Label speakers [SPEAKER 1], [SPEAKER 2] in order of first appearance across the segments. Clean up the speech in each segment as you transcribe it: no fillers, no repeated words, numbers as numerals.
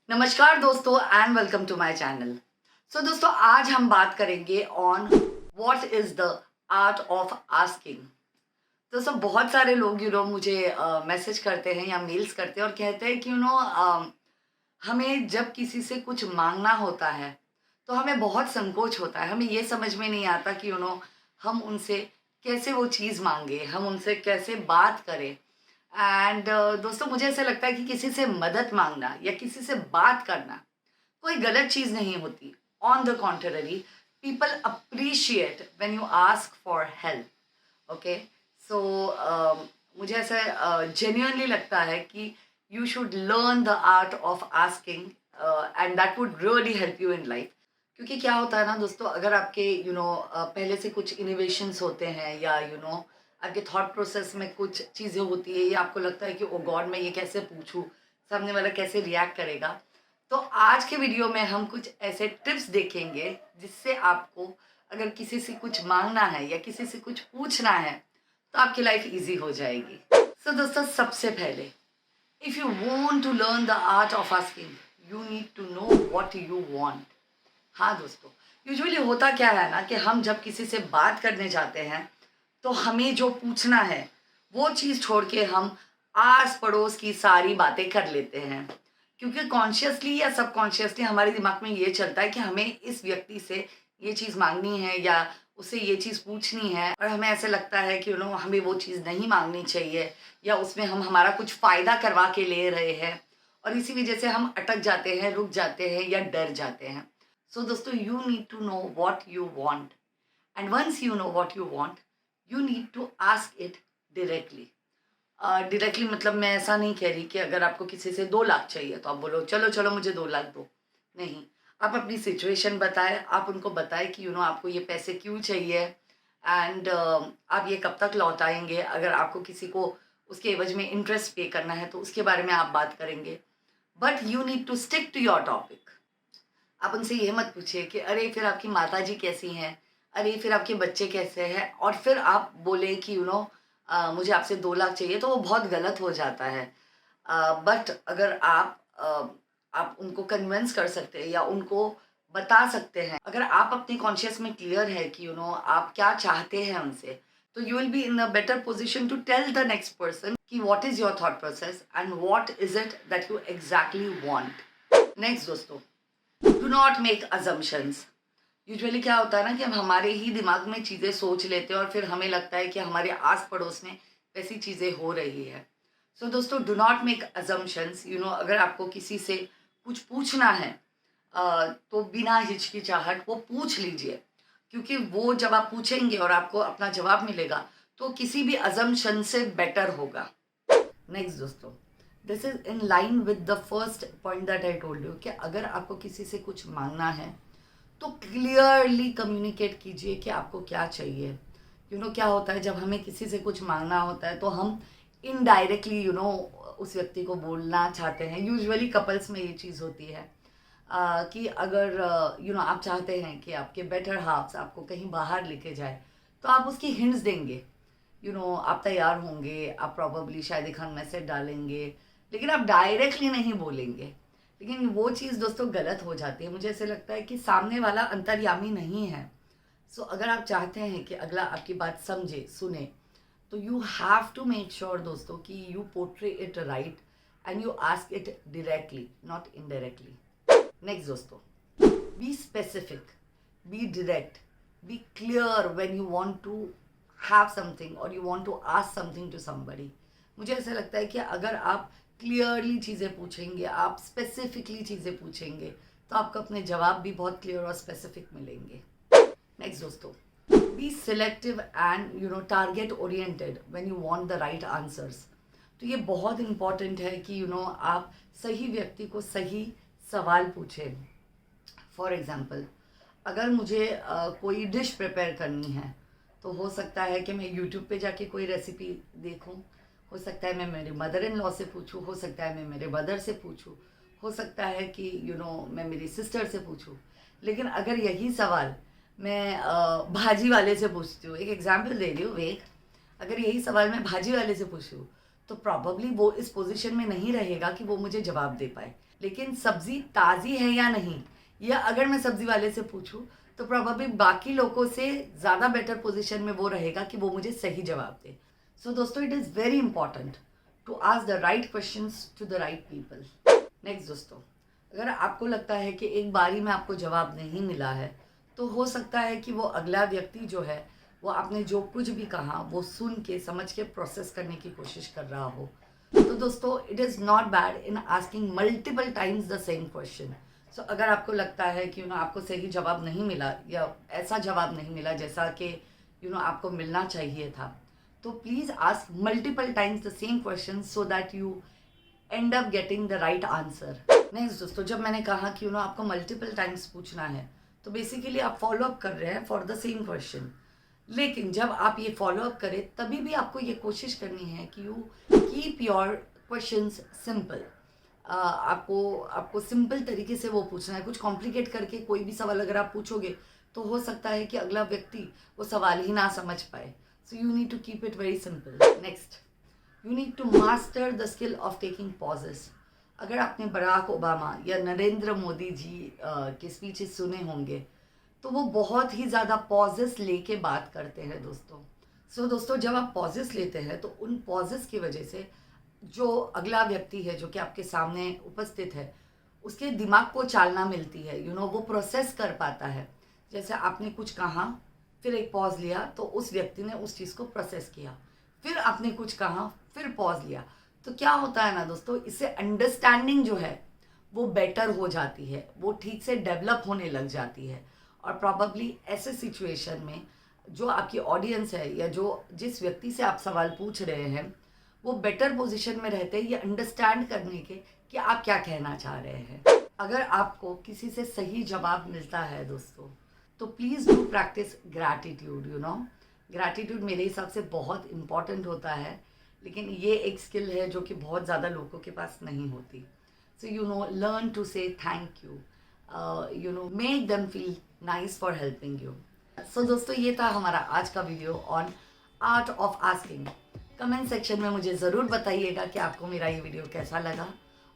[SPEAKER 1] नमस्कार दोस्तों and welcome to my channel. So दोस्तों, आज हम बात करेंगे on what is the art of asking. दोस्तों, बहुत सारे लोग मुझे मैसेज करते हैं या मेल्स करते हैं और कहते हैं कि हमें जब किसी से कुछ मांगना होता है तो हमें बहुत संकोच होता है। हमें ये समझ में नहीं आता कि हम उनसे कैसे वो चीज़ मांगे, हम उनसे कैसे बात करें। एंड दोस्तों, मुझे ऐसा लगता है कि किसी से मदद मांगना या किसी से बात करना कोई गलत चीज़ नहीं होती। On the contrary, people appreciate when you ask for help. Okay, so मुझे ऐसा जेन्युइनली लगता है कि you should learn the art of asking and that would really help you in life. क्योंकि क्या होता है ना दोस्तों, अगर आपके पहले से कुछ इनोवेशंस होते हैं या आपके थॉट प्रोसेस में कुछ चीज़ें होती है या आपको लगता है कि ओ गॉड, मैं ये कैसे पूछूं, सामने वाला कैसे रिएक्ट करेगा, तो आज के वीडियो में हम कुछ ऐसे टिप्स देखेंगे जिससे आपको अगर किसी से कुछ मांगना है या किसी से कुछ पूछना है तो आपकी लाइफ इजी हो जाएगी। सो दोस्तों, सबसे पहले, if you want to learn the art of asking you need to know what you want. हाँ दोस्तों, यूजुअली होता क्या है ना कि हम जब किसी से बात करने जाते हैं तो हमें जो पूछना है वो चीज़ छोड़ के हम आस पड़ोस की सारी बातें कर लेते हैं, क्योंकि कॉन्शियसली या सबकॉन्शियसली हमारे दिमाग में ये चलता है कि हमें इस व्यक्ति से ये चीज़ मांगनी है या उससे ये चीज़ पूछनी है, और हमें ऐसे लगता है कि हमें वो चीज़ नहीं मांगनी चाहिए या उसमें हम हमारा कुछ फ़ायदा करवा के ले रहे हैं, और इसी वजह से हम अटक जाते हैं, रुक जाते हैं या डर जाते हैं। सो दोस्तों, you need to know what you want, and once you know what you want you need to ask it directly. Directly मतलब मैं ऐसा नहीं कह रही कि अगर आपको किसी से 2 लाख चाहिए तो आप बोलो चलो चलो मुझे 2 लाख दो। नहीं, आप अपनी सिचुएशन बताएं, आप उनको बताएं कि आपको ये पैसे क्यों चाहिए एंड आप ये कब तक लौटाएंगे। अगर आपको किसी को उसके एवज में इंटरेस्ट पे करना है तो उसके बारे में आप बात करेंगे, but you need to stick to your topic. आप उनसे ये मत पूछिए कि अरे फिर आपकी माताजी कैसी हैं, अरे फिर आपके बच्चे कैसे हैं, और फिर आप बोले कि मुझे आपसे 2 लाख चाहिए, तो वो बहुत गलत हो जाता है। बट अगर आप उनको कन्विंस कर सकते हैं या उनको बता सकते हैं, अगर आप अपने कॉन्शियस में क्लियर है कि आप क्या चाहते हैं उनसे, तो you will be in a better position to tell the next person कि what is your thought process and what is it that you exactly want. Next दोस्तों, do not make assumptions. Usually क्या होता है ना कि हम हमारे ही दिमाग में चीज़ें सोच लेते हैं और फिर हमें लगता है कि हमारे आस पड़ोस में वैसी चीज़ें हो रही है। सो दोस्तों, डू नॉट मेक अजम्पशंस। अगर आपको किसी से कुछ पूछना है तो बिना हिचकिचाहट वो पूछ लीजिए, क्योंकि वो जब आप पूछेंगे और आपको अपना जवाब मिलेगा तो किसी भी अजम्पशन से बेटर होगा। नेक्स्ट दोस्तों, this is in line with the first point that I told you कि अगर आपको किसी से कुछ मांगना है तो क्लियरली कम्युनिकेट कीजिए कि आपको क्या चाहिए। क्या होता है, जब हमें किसी से कुछ मांगना होता है तो हम इनडायरेक्टली उस व्यक्ति को बोलना चाहते हैं। यूजुअली कपल्स में ये चीज़ होती है कि अगर आप चाहते हैं कि आपके बेटर हाफ्स आपको कहीं बाहर लेके जाए तो आप उसकी हिंट्स देंगे। आप तैयार होंगे, आप प्रॉबली शायद एक मैसेज डालेंगे, लेकिन आप डायरेक्टली नहीं बोलेंगे। लेकिन वो चीज़ दोस्तों गलत हो जाती है। मुझे ऐसे लगता है कि सामने वाला अंतर्यामी नहीं है। सो अगर आप चाहते हैं कि अगला आपकी बात समझे, सुने, तो you have to make sure दोस्तों कि you portray it right and you ask it directly, not indirectly. Next दोस्तों, be specific, be direct, be clear when you want to have something और you want to ask something to somebody. मुझे ऐसा लगता है कि अगर आप clearly चीज़ें पूछेंगे, आप स्पेसिफिकली चीज़ें पूछेंगे, तो आपको अपने जवाब भी बहुत क्लियर और स्पेसिफिक मिलेंगे। नेक्स्ट दोस्तों, be selective and target oriented when you want the right answers. तो ये बहुत इंपॉर्टेंट है कि आप सही व्यक्ति को सही सवाल पूछें। फॉर एग्जाम्पल, अगर मुझे कोई डिश प्रिपेयर करनी है तो हो सकता है कि मैं यूट्यूब पे जाके कोई रेसिपी देखूं, हो सकता है मैं मेरे मदर इन लॉ से पूछूं, हो सकता है मैं मेरे ब्रदर से पूछूं, हो सकता है कि मैं मेरी सिस्टर से पूछूं। लेकिन अगर यही सवाल मैं भाजी वाले से पूछती हूँ, एक एग्जांपल दे रही हूँ वेग, अगर यही सवाल मैं भाजी वाले से पूछूँ तो प्रॉबली वो इस पोजीशन में नहीं रहेगा कि वो मुझे जवाब दे पाए। लेकिन सब्जी ताज़ी है या नहीं, या अगर मैं सब्जी वाले से पूछूं तो प्रोबेबली बाकी लोगों से ज़्यादा बेटर पोजीशन में वो रहेगा कि वो मुझे सही जवाब दे। सो दोस्तों, it is very important to ask the right questions to the right people. Next दोस्तों, अगर आपको लगता है कि एक बारी में आपको जवाब नहीं मिला है, तो हो सकता है कि वो अगला व्यक्ति जो है वो आपने जो कुछ भी कहा वो सुन के समझ के प्रोसेस करने की कोशिश कर रहा हो। तो दोस्तों, it is not bad in asking multiple times the same question. So अगर आपको लगता है कि आपको सही जवाब नहीं मिला या ऐसा जवाब नहीं मिला जैसा कि आपको मिलना चाहिए था, तो please ask multiple times the same question so that you and up getting the right answer. Next दोस्तों, जब मैंने कहा कि आपको मल्टीपल टाइम्स पूछना है, तो बेसिकली आप फॉलो अप कर रहे हैं फॉर द सेम क्वेश्चन। लेकिन जब आप ये फॉलो अप करें तभी भी आपको ये कोशिश करनी है कि you keep your questions simple. आपको सिंपल तरीके से वो पूछना है। कुछ कॉम्प्लिकेट करके कोई भी सवाल अगर आप पूछोगे तो हो सकता है कि अगला व्यक्ति वो सवाल ही ना समझ पाए। So you need to keep it very simple. Next, you need to master the skill of taking pauses. अगर आपने बराक ओबामा या नरेंद्र मोदी जी के स्पीचेस सुने होंगे तो वो बहुत ही ज़्यादा पॉजेस लेके बात करते हैं दोस्तों। सो दोस्तों, जब आप पॉजेस लेते हैं तो उन पॉजेस की वजह से जो अगला व्यक्ति है जो कि आपके सामने उपस्थित है उसके दिमाग को चालना मिलती है। वो प्रोसेस कर पाता है। जैसे आपने कुछ कहा, फिर एक पॉज लिया तो उस व्यक्ति ने उस चीज़ को प्रोसेस किया, फिर आपने कुछ कहा, फिर पॉज लिया, तो क्या होता है ना दोस्तों, इससे अंडरस्टैंडिंग जो है वो बेटर हो जाती है, वो ठीक से डेवलप होने लग जाती है। और प्रॉबेबली ऐसे सिचुएशन में जो आपकी ऑडियंस है या जो जिस व्यक्ति से आप सवाल पूछ रहे हैं वो बेटर पोजीशन में रहते हैं ये अंडरस्टैंड करने के कि आप क्या कहना चाह रहे हैं। अगर आपको किसी से सही जवाब मिलता है दोस्तों, तो please do practice gratitude. Gratitude मेरे हिसाब से बहुत इम्पॉर्टेंट होता है, लेकिन ये एक स्किल है जो कि बहुत ज़्यादा लोगों के पास नहीं होती। So learn to say thank you, make them feel nice for helping you. So दोस्तों, ये था हमारा आज का video on art of asking. Comment section में मुझे ज़रूर बताइएगा कि आपको मेरा ये वीडियो कैसा लगा,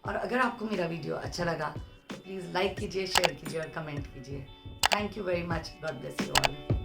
[SPEAKER 1] और अगर आपको मेरा वीडियो अच्छा लगा तो प्लीज़ लाइक कीजिए, शेयर कीजिए और कमेंट कीजिए। Thank you very much. God bless you all.